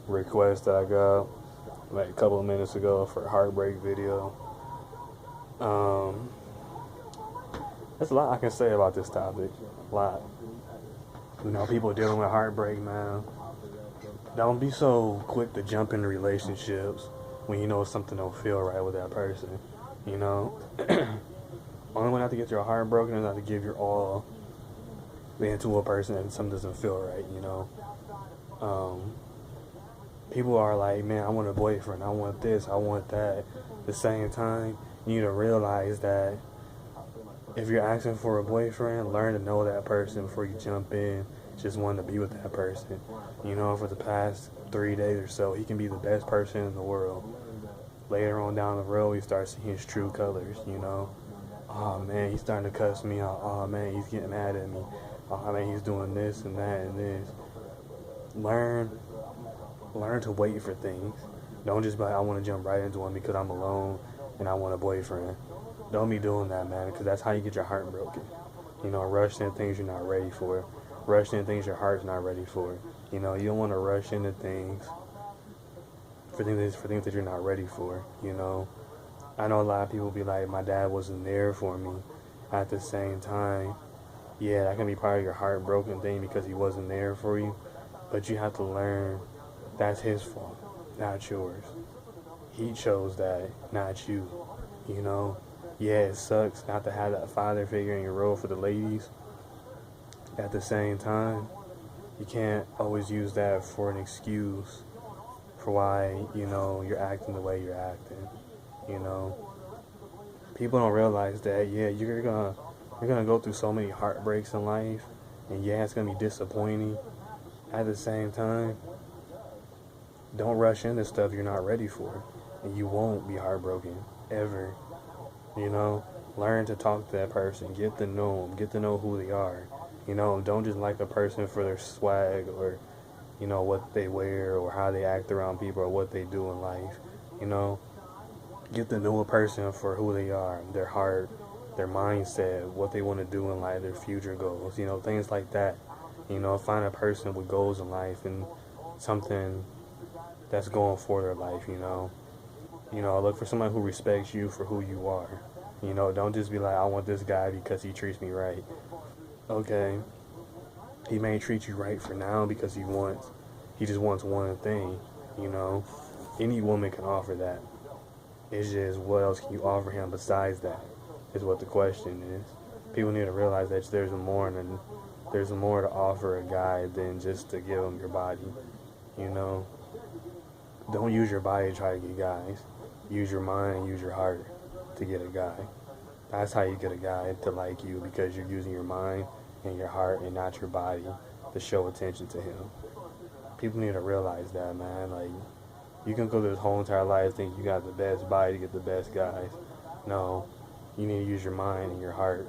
request that I got like a couple of minutes ago for a heartbreak video. Um, there's a lot I can say about this topic. A lot. People dealing with heartbreak, man. Don't be so quick to jump into relationships when you know something don't feel right with that person. You know, only one not to get your heart broken is not to give your all into a person and something doesn't feel right. Um, People are like, man, I want a boyfriend, I want this, I want that. At the same time, you need to realize that if you're asking for a boyfriend, learn to know that person before you jump in, just wanting to be with that person. For the past 3 days or so, he can be the best person in the world. Later on down the road, you start seeing his true colors. Oh man, he's starting to cuss me out. Oh man, he's getting mad at me. Oh man, he's doing this and that and this. Learn to wait for things. Don't just be like, I want to jump right into one because I'm alone and I want a boyfriend. Don't be doing that, man, because that's how you get your heart broken. Rush into things you're not ready for. Rush into things your heart's not ready for. You don't want to rush into things for things that you're not ready for. I know a lot of people be like, my dad wasn't there for me. At the same time, yeah, that can be part of your heartbroken thing because he wasn't there for you. But you have to learn that's his fault, not yours. He chose that, not you. Yeah, it sucks not to have that father figure in your role for the ladies. At the same time, you can't always use that for an excuse for why, you're acting the way you're acting. You know, People don't realize that, yeah, you're gonna go through so many heartbreaks in life, and yeah, it's gonna be disappointing. At the same time, don't rush into stuff you're not ready for, and you won't be heartbroken ever. You know, Learn to talk to that person, get to know them, get to know who they are. Don't just like a person for their swag or what they wear or how they act around people or what they do in life. You know, get to know a person for who they are, their heart, their mindset, what they want to do in life, their future goals. Things like that. Find a person with goals in life and something that's going for their life. Look for somebody who respects you for who you are. Don't just be like, I want this guy because he treats me right. Okay, he may treat you right for now because he just wants one thing. You know, any woman can offer that. It's just what else can you offer him besides that? Is what the question is. People need to realize that there's more to offer a guy than just to give him your body. You know, don't use your body to try to get guys. Use your mind and use your heart to get a guy. That's how you get a guy to like you, because you're using your mind and your heart and not your body to show attention to him. People need to realize that, man. Like, you can go through this whole entire life thinking you got the best body to get the best guys. No, you need to use your mind and your heart,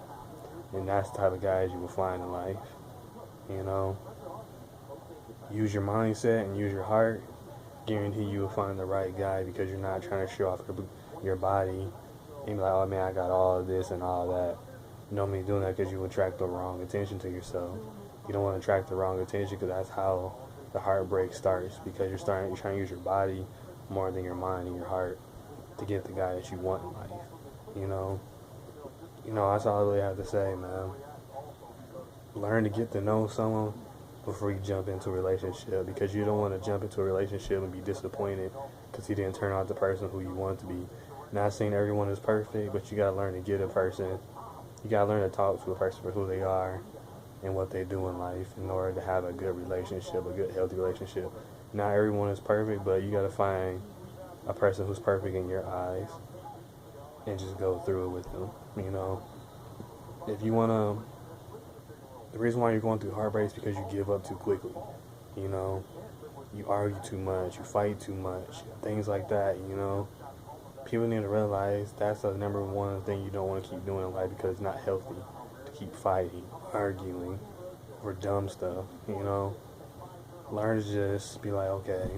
and that's the type of guys you will find in life. You know, use your mindset and use your heart. Guarantee you will find the right guy, because you're not trying to show off your body and be like, oh man, I got all of this and all that. You don't be doing that because you attract the wrong attention to yourself. You don't want to attract the wrong attention, because that's how the heartbreak starts, because you're trying to use your body more than your mind and your heart to get the guy that you want in life. You know, that's all I really have to say, man. Learn to get to know someone before you jump into a relationship, because you don't want to jump into a relationship and be disappointed because he didn't turn out the person who you want to be. Not saying everyone is perfect, but you gotta learn to get a person. You gotta learn to talk to a person for who they are and what they do in life in order to have a good relationship, a good, healthy relationship. Not everyone is perfect, but you gotta find a person who's perfect in your eyes and just go through it with them. If you wanna, the reason why you're going through heartbreak is because you give up too quickly. You argue too much, you fight too much, things like that. People need to realize that's the number one thing you don't want to keep doing in life, because it's not healthy to keep fighting, arguing over dumb stuff. Learn to just be like, okay,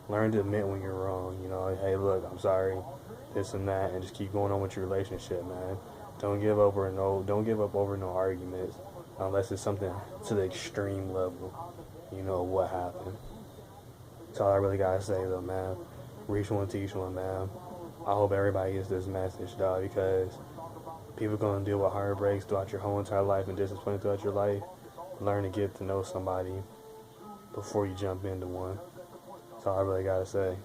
learn to admit when you're wrong. Hey, look, I'm sorry, this and that, and just keep going on with your relationship, man. Don't give up over no arguments, unless it's something to the extreme level. What happened. That's all I really gotta say though, man. Reach one, teach one, man. I hope everybody gets this message, dog, because people gonna deal with heartbreaks throughout your whole entire life and disappointment throughout your life. Learn to get to know somebody before you jump into one. That's all I really gotta say.